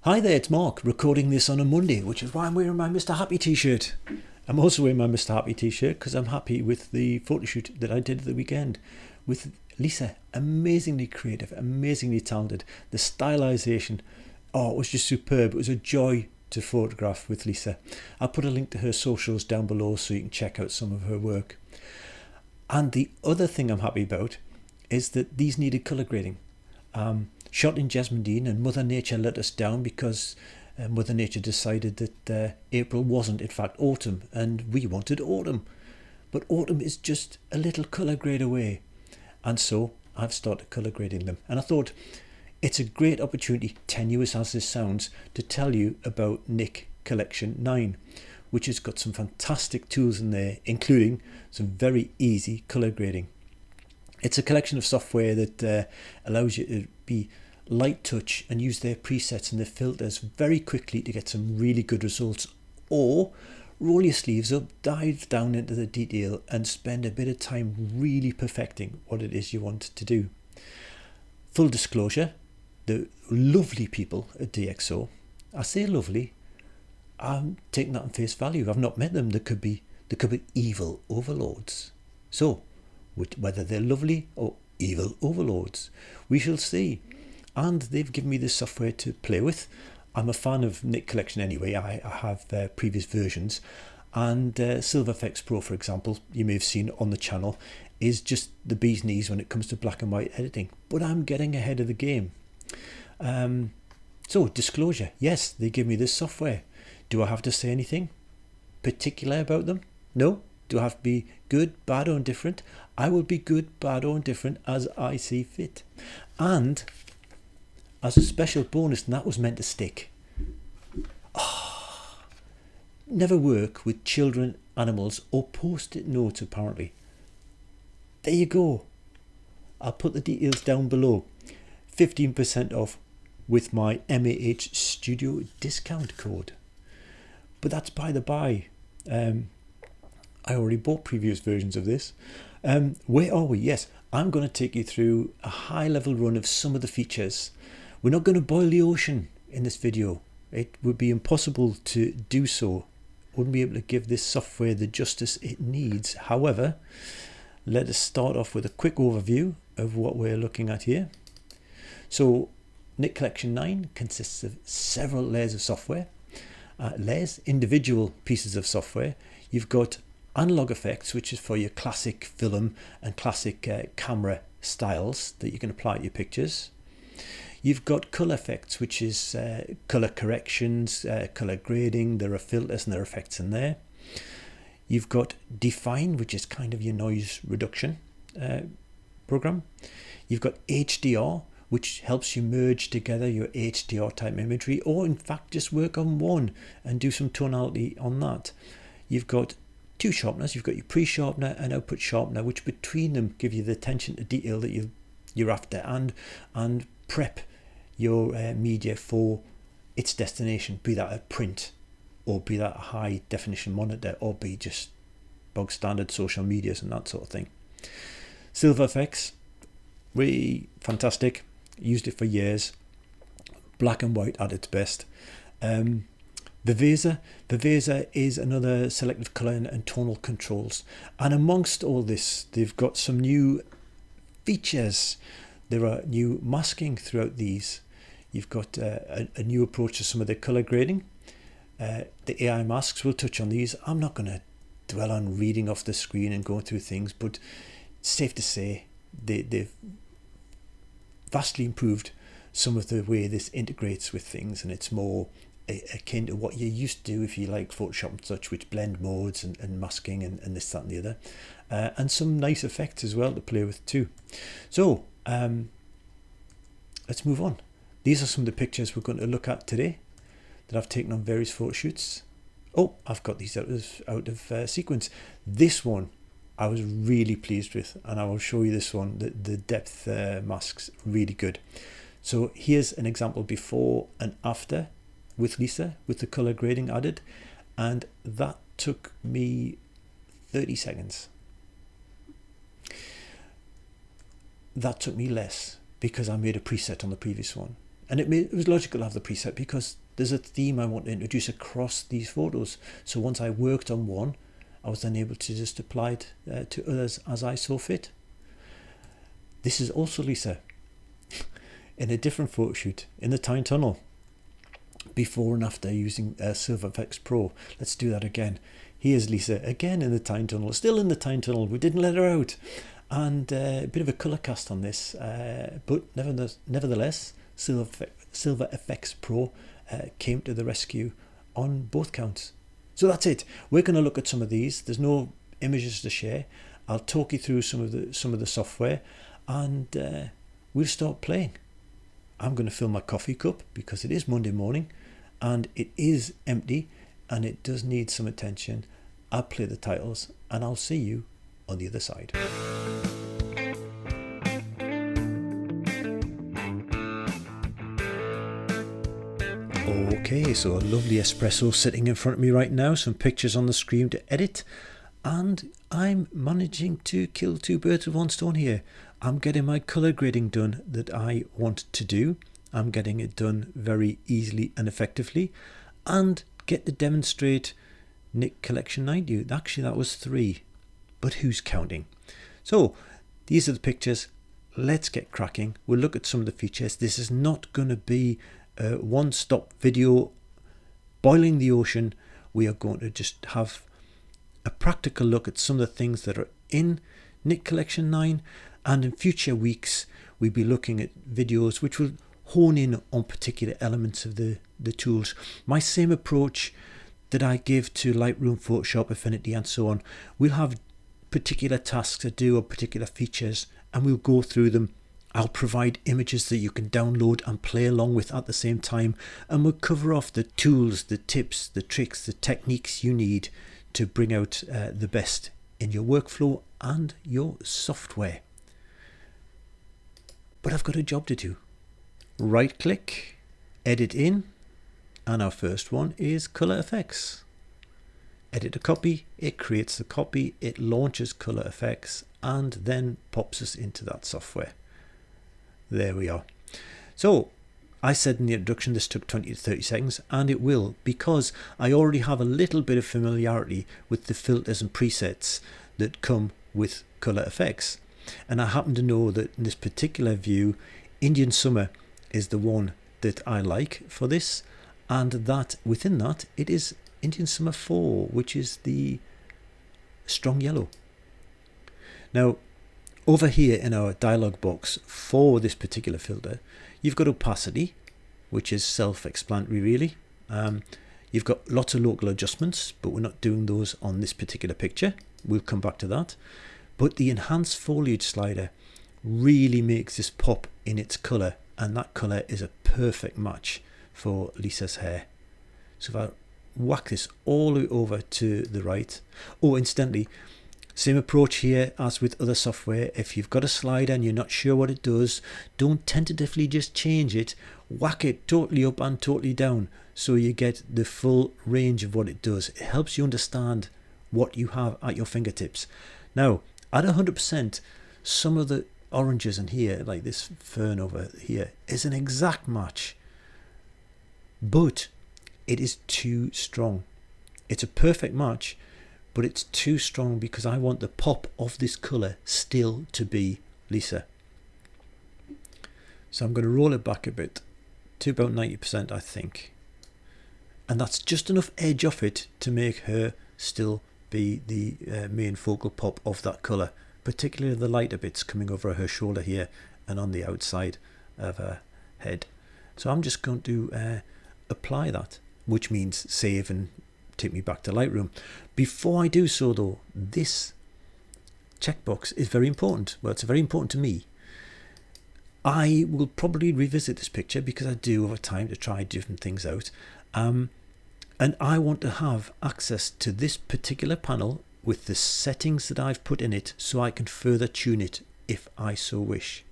Hi there, it's Mark, recording this on a Monday, which is why I'm wearing my Mr. Happy t-shirt. I'm also wearing my Mr. Happy t-shirt because I'm happy with the photo shoot that I did at the weekend with Lisa. Amazingly creative, amazingly talented. The stylization, oh, it was just superb. It was a joy to photograph with Lisa. I'll put a link to her socials down below so you can check out some of her work. And the other thing I'm happy about is that these needed colour grading. Shot in Jesmondine, and Mother Nature let us down because Mother Nature decided that April wasn't in fact autumn, and we wanted autumn. But autumn is just a little colour grade away, and so I've started colour grading them. And I thought it's a great opportunity, tenuous as this sounds, to tell you about Nik Collection 9, which has got some fantastic tools in there, including some very easy colour grading. It's a collection of software that allows you to be light touch and use their presets and their filters very quickly to get some really good results, or roll your sleeves up, dive down into the detail and spend a bit of time really perfecting what it is you want to do. Full disclosure, the lovely people at DxO, I say lovely, I'm taking that on face value. I've not met them. They could be evil overlords. So whether they're lovely or evil overlords, we shall see. And they've given me this software to play with. I'm a fan of Nik Collection anyway. I have previous versions, and Silver Efex Pro, for example, you may have seen on the channel, is just the bee's knees when it comes to black and white editing. But I'm getting ahead of the game. So disclosure, yes, they give me this software. Do I have to say anything particular about them? No. Do I have to be good, bad or indifferent? I will be good, bad or indifferent as I see fit. And as a special bonus, and that was meant to stick, never work with children, animals or post-it notes apparently. There you go. I'll put the details down below. 15% off with my MAH Studio discount code. But that's by the by. I already bought previous versions of this. Where are we? Yes, I'm going to take you through a high level run of some of the features. We're not going to boil the ocean in this video. It would be impossible to do so. Wouldn't be able to give this software the justice it needs. However, let us start off with a quick overview of what we're looking at here. So Nik Collection 9 consists of several layers of software. Individual pieces of software. You've got analog effects, which is for your classic film and classic camera styles that you can apply to your pictures. You've got color effects, which is color corrections, color grading. There are filters and there are effects in there. You've got define, which is kind of your noise reduction program. You've got HDR, which helps you merge together your HDR type imagery, or in fact just work on one and do some tonality on that. You've got two sharpeners. You've got your pre-sharpener and output sharpener, which between them give you the attention to detail that you're after, and prep your media for its destination, be that a print or be that a high definition monitor or be just bog standard social medias and that sort of thing. Silver Efex, really fantastic. Used it for years. Black and white at its best. Viveza is another selective colour and tonal controls, and amongst all this they've got some new features. There are new masking throughout these. You've got a new approach to some of the colour grading. The AI masks, we'll touch on these. I'm not going to dwell on reading off the screen and going through things, but it's safe to say they've vastly improved some of the way this integrates with things, and it's more akin to what you used to do if you like Photoshop and such, which blend modes and masking and this, that and the other, and some nice effects as well to play with too. So let's move on. These are some of the pictures we're going to look at today that I've taken on various photo shoots. Oh, I've got these out of sequence. This one I was really pleased with, and I will show you this one. The depth masks, really good. So here's an example before and after with Lisa, with the color grading added, and that took me 30 seconds. That took me less because I made a preset on the previous one. And it was logical to have the preset because there's a theme I want to introduce across these photos. So once I worked on one, I was then able to just apply it to others as I saw fit. This is also Lisa in a different photo shoot in the time tunnel, before and after using Silver Efex Pro. Let's do that again. Here's Lisa again in the time tunnel, still in the time tunnel. We didn't let her out. And a bit of a colour cast on this, but nevertheless, Silver Efex Pro came to the rescue on both counts. So that's it. We're going to look at some of these. There's no images to share. I'll talk you through some of the software, and we'll start playing. I'm going to fill my coffee cup because it is Monday morning, and it is empty, and it does need some attention. I'll play the titles, and I'll see you on the other side. Okay, so a lovely espresso sitting in front of me right now, some pictures on the screen to edit, and I'm managing to kill two birds with one stone here. I'm getting my color grading done that I want to do. I'm getting it done very easily and effectively, and get to demonstrate Nik Collection 90. Actually, that was 3, but who's counting? So these are the pictures. Let's get cracking. We'll look at some of the features. This is not going to be a one-stop video boiling the ocean. We are going to just have a practical look at some of the things that are in Nik Collection 9, and in future weeks we'll be looking at videos which will hone in on particular elements of the tools. My same approach that I give to Lightroom, Photoshop, Affinity and so on. We'll have particular tasks to do or particular features, and we'll go through them. I'll provide images that you can download and play along with at the same time, and we'll cover off the tools, the tips, the tricks, the techniques you need to bring out the best in your workflow and your software. But I've got a job to do. Right click, edit in, and our first one is Color Efex. Edit a copy, it creates the copy, it launches Color Efex, and then pops us into that software. There we are. So I said in the introduction this took 20 to 30 seconds, and it will, because I already have a little bit of familiarity with the filters and presets that come with Color Efex. And I happen to know that in this particular view, Indian Summer is the one that I like for this, and that within that it is Indian Summer 4, which is the strong yellow. Now over here in our dialog box for this particular filter, you've got opacity, which is self-explanatory really. You've got lots of local adjustments, but we're not doing those on this particular picture. We'll come back to that. But the enhanced foliage slider really makes this pop in its color, and that color is a perfect match for Lisa's hair. So if I whack this all the way over to the right, incidentally, same approach here as with other software. If you've got a slider and you're not sure what it does, don't tentatively just change it. Whack it totally up and totally down so you get the full range of what it does. It helps you understand what you have at your fingertips. Now at 100%, some of the oranges in here, like this fern over here, is an exact match, but it is too strong. It's a perfect match, but it's too strong because I want the pop of this color still to be Lisa. So I'm going to roll it back a bit to about 90%, I think, and that's just enough edge off it to make her still be the main focal pop of that color, particularly the lighter bits coming over her shoulder here and on the outside of her head. So I'm just going to apply that, which means save and take me back to Lightroom. Before I do so though, this checkbox is very important. Well, it's very important to me. I will probably revisit this picture because I do over time to try different things out, and I want to have access to this particular panel with the settings that I've put in it so I can further tune it if I so wish.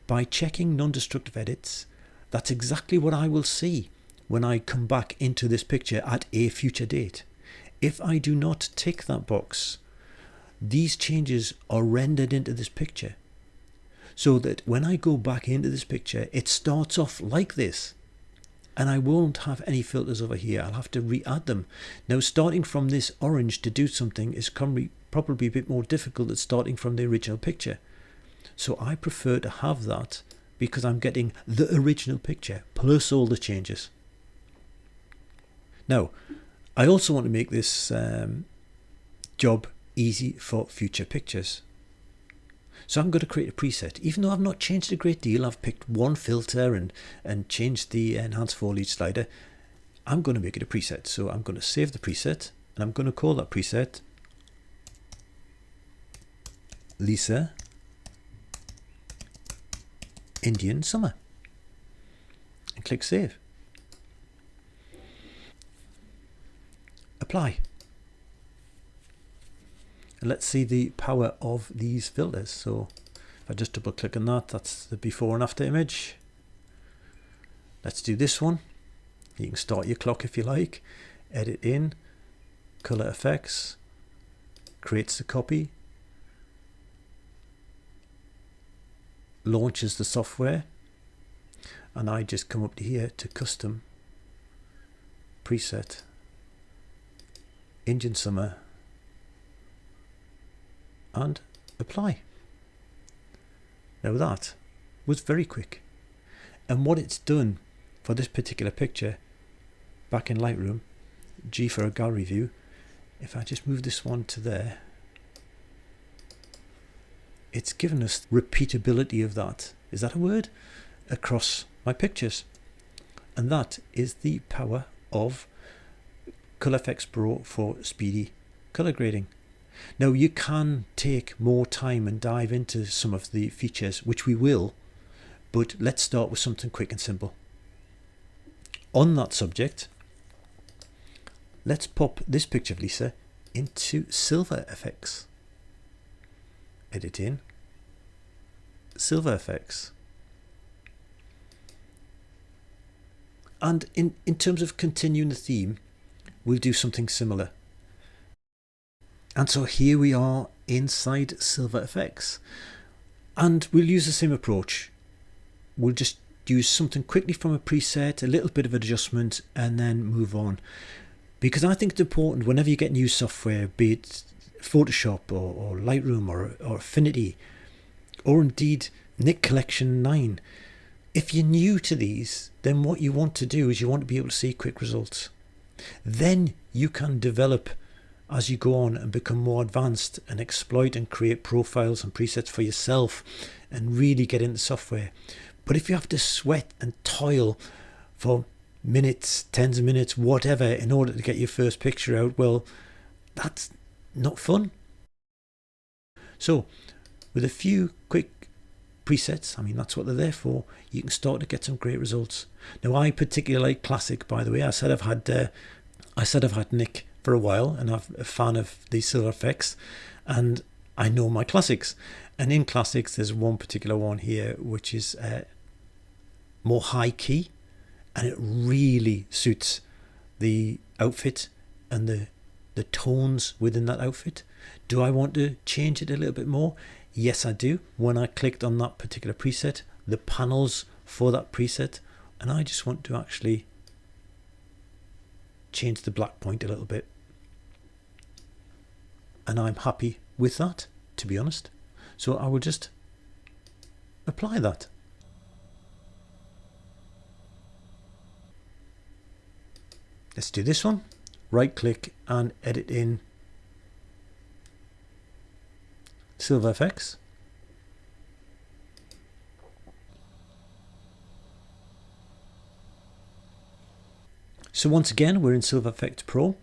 By checking non-destructive edits, that's exactly what I will see when I come back into this picture at a future date. If I do not tick that box, these changes are rendered into this picture. so that when I go back into this picture, it starts off like this. And I won't have any filters over here. I'll have to re-add them. Now, starting from this orange to do something is probably a bit more difficult than starting from the original picture. So I prefer to have that because I'm getting the original picture plus all the changes. Now, I also want to make this job easy for future pictures. So I'm going to create a preset. Even though I've not changed a great deal, I've picked one filter and changed the enhance foliage slider. I'm going to make it a preset. So I'm going to save the preset and I'm going to call that preset Lisa Indian Summer and click save. Apply. And let's see the power of these filters. So if I just double click on that, that's the before and after image. Let's do this one. You can start your clock if you like. Edit in, color effects, creates the copy, launches the software, and I just come up to here to custom preset Indian Summer and apply. Now that was very quick, and what it's done for this particular picture, back in Lightroom, G for a gallery view, if I just move this one to there, it's given us repeatability of that, is that a word, across my pictures. And that is the power of Efex Pro for speedy color grading. Now, you can take more time and dive into some of the features, which we will, but let's start with something quick and simple. On that subject, let's pop this picture of Lisa into Silver Efex. Edit in, Silver Efex. And in terms of continuing the theme, we'll do something similar. And so here we are inside Silver Efex, and we'll use the same approach. We'll just use something quickly from a preset, a little bit of adjustment, and then move on. Because I think it's important whenever you get new software, be it Photoshop or Lightroom or Affinity, or indeed Nik Collection 9, if you're new to these, then what you want to do is you want to be able to see quick results. Then you can develop as you go on and become more advanced and exploit and create profiles and presets for yourself and really get into software. But if you have to sweat and toil for minutes, tens of minutes, whatever, in order to get your first picture out, well, that's not fun. So with a few quick presets, I mean, that's what they're there for, you can start to get some great results. Now, I particularly like classic, by the way. I said I've had Nik for a while, and I'm a fan of the Silver Efex, and I know my classics. And in classics, there's one particular one here which is more high key, and it really suits the outfit and the tones within that outfit. Do I want to change it a little bit more? Yes, I do. When I clicked on that particular preset, the panels for that preset, and I just want to actually change the black point a little bit, and I'm happy with that, to be honest. So I will just apply that. Let's do this one. Right click and edit in Silver Efex. So once again, we're in Silver Efex Pro,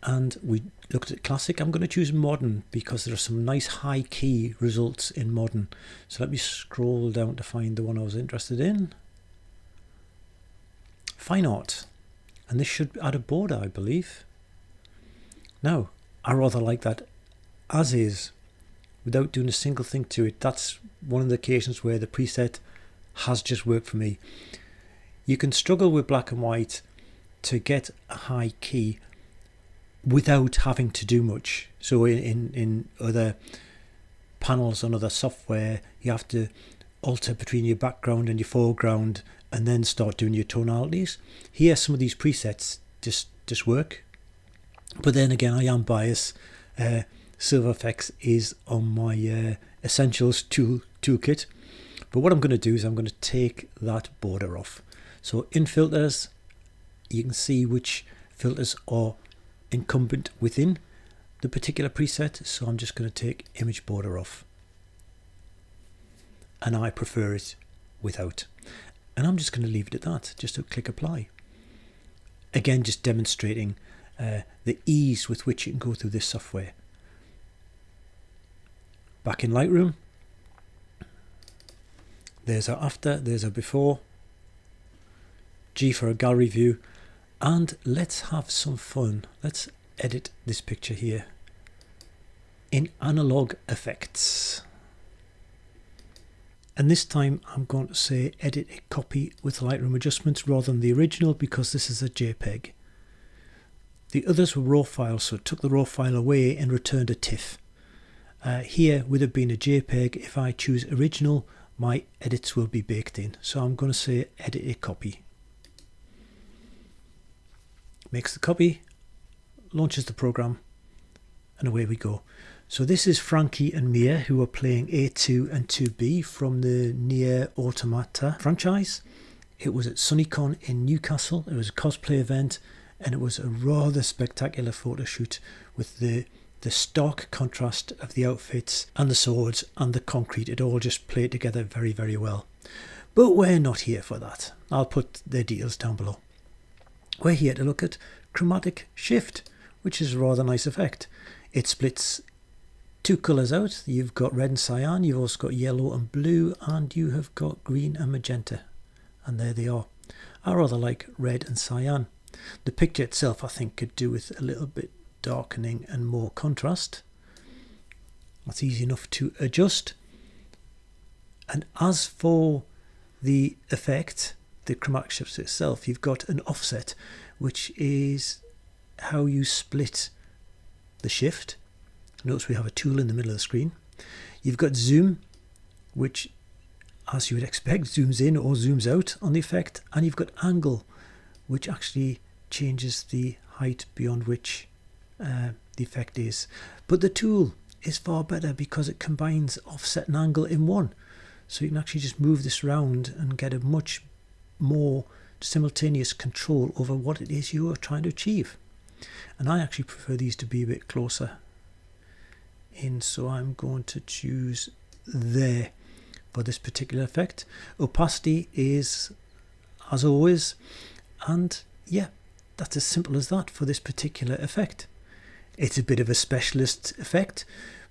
and we looked at classic. I'm going to choose modern because there are some nice high key results in modern. So let me scroll down to find the one I was interested in. Fine art. And this should add a border, I believe. Now, I rather like that as is, without doing a single thing to it. That's one of the occasions where the preset has just worked for me. You can struggle with black and white to get a high key without having to do much. So in other panels on other software, you have to alter between your background and your foreground and then start doing your tonalities. Here some of these presets just work, but then again I am biased. Silver Efex is on my essentials toolkit, but what I'm going to do is I'm going to take that border off. So in filters you can see which filters are incumbent within the particular preset, so I'm just going to take image border off, and I prefer it without, and I'm just going to leave it at that. Just to click apply. Again, just demonstrating the ease with which you can go through this software. Back in Lightroom, there's our after, there's our before, G for a gallery view, and let's have some fun. Let's edit this picture here in analog effects. And this time I'm going to say edit a copy with Lightroom adjustments rather than the original, because this is a JPEG. The others were raw files, so it took the raw file away and returned a TIFF. Here, with it being a JPEG, if I choose original, my edits will be baked in. So I'm going to say edit a copy. Makes the copy, launches the program, and away we go. So this is Frankie and Mia, who are playing A2 and 2B from the Nier Automata franchise. It was at SunnyCon in Newcastle. It was a cosplay event, and it was a rather spectacular photo shoot with the stark contrast of the outfits and the swords and the concrete. It all just played together very, very well. But we're not here for that. I'll put their details down below. We're here to look at chromatic shift, which is a rather nice effect. It splits two colours out. You've got red and cyan, you've also got yellow and blue, and you have got green and magenta. And there they are. I rather like red and cyan. The picture itself I think could do with a little bit darkening and more contrast. That's easy enough to adjust. And as for the effect, the chromatic shift itself, you've got an offset, which is how you split the shift. Notice we have a tool in the middle of the screen. You've got zoom, which, as you would expect, zooms in or zooms out on the effect, and you've got angle, which actually changes the height beyond which the effect is. But the tool is far better because it combines offset and angle in one, so you can actually just move this around and get a much more simultaneous control over what it is you are trying to achieve. And I actually prefer these to be a bit closer in, so I'm going to choose there for this particular effect. Opacity is as always, and yeah, that's as simple as that for this particular effect. It's a bit of a specialist effect,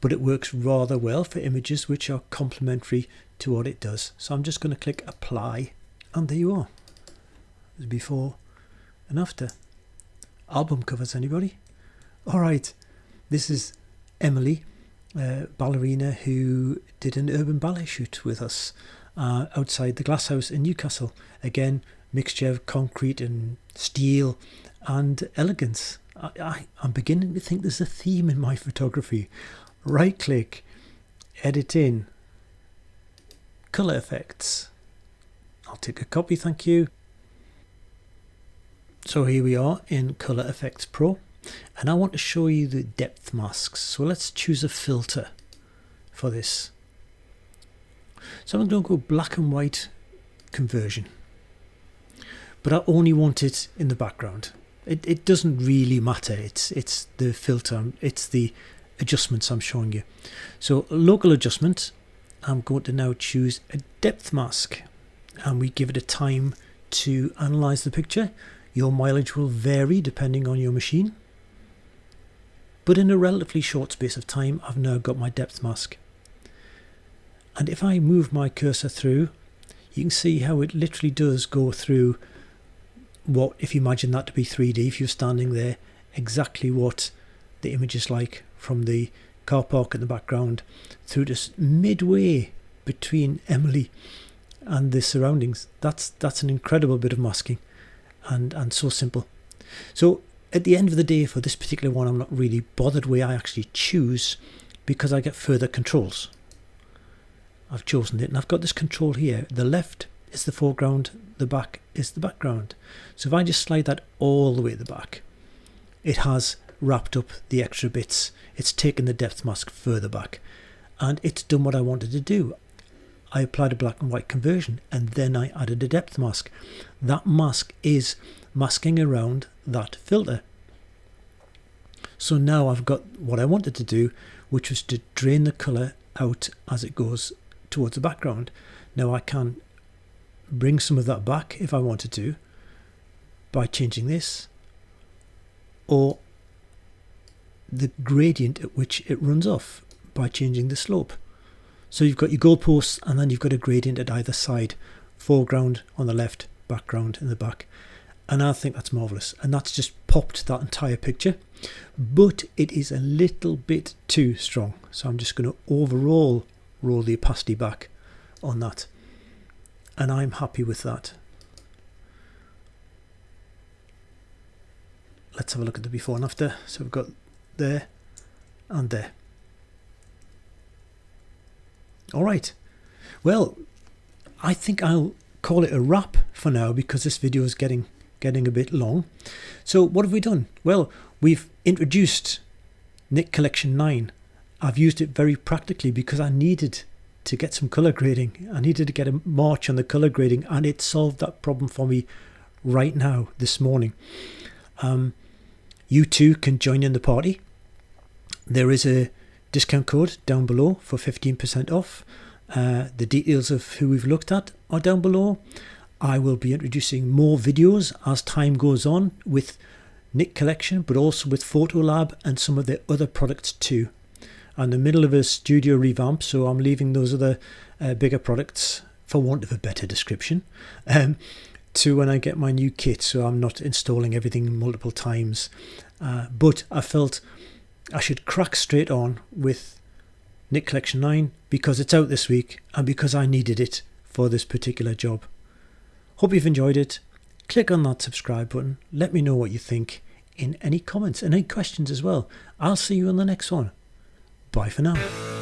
but it works rather well for images which are complementary to what it does. So I'm just going to click apply, and there you are. There's before and after. Album covers, anybody? Alright, this is Emily, ballerina who did an urban ballet shoot with us outside the Glass House in Newcastle. Again, mixture of concrete and steel and elegance. I'm beginning to think there's a theme in my photography. Right click, edit in, color effects. I'll take a copy, thank you. So here we are in Color Efex Pro, and I want to show you the depth masks. So let's choose a filter for this. So I'm going to go black and white conversion, but I only want it in the background. It doesn't really matter. It's the filter, it's the adjustments I'm showing you. So local adjustment, I'm going to now choose a depth mask, and we give it a time to analyze the picture. Your mileage will vary depending on your machine, but in a relatively short space of time I've now got my depth mask. And if I move my cursor through, you can see how it literally does go through what, if you imagine that to be 3D, if you're standing there, exactly what the image is like from the car park in the background through to midway between Emily and the surroundings. That's an incredible bit of masking, and so simple. So at the end of the day, for this particular one, I'm not really bothered where I actually choose, because I get further controls. I've chosen it, and I've got this control here. The left is the foreground, the back is the background. So if I just slide that all the way to the back, it has wrapped up the extra bits. It's taken the depth mask further back, and it's done what I wanted to do. I applied a black and white conversion, and then I added a depth mask. That mask is masking around that filter. So now I've got what I wanted to do, which was to drain the colour out as it goes towards the background. Now I can bring some of that back if I wanted to by changing this, or the gradient at which it runs off by changing the slope. So you've got your goalposts, and then you've got a gradient at either side, foreground on the left, background in the back, and I think that's marvellous. And that's just popped that entire picture, but it is a little bit too strong, so I'm just going to overall roll the opacity back on that, and I'm happy with that. Let's have a look at the before and after. So we've got there and there. Alright, well, I think I'll call it a wrap for now, because this video is getting a bit long. So what have we done? Well, we've introduced Nik Collection 9. I've used it very practically because I needed to get some color grading. I needed to get a march on the color grading, and it solved that problem for me right now, this morning. You too can join in the party. There is a discount code down below for 15% off. The details of who we've looked at are down below. I will be introducing more videos as time goes on with Nik Collection, but also with PhotoLab and some of the other products too. I'm in the middle of a studio revamp, so I'm leaving those other bigger products, for want of a better description, to when I get my new kit, so I'm not installing everything multiple times. But I felt I should crack straight on with Nik Collection 9 because it's out this week and because I needed it for this particular job. Hope you've enjoyed it. Click on that subscribe button. Let me know what you think in any comments and any questions as well. I'll see you on the next one. Bye for now.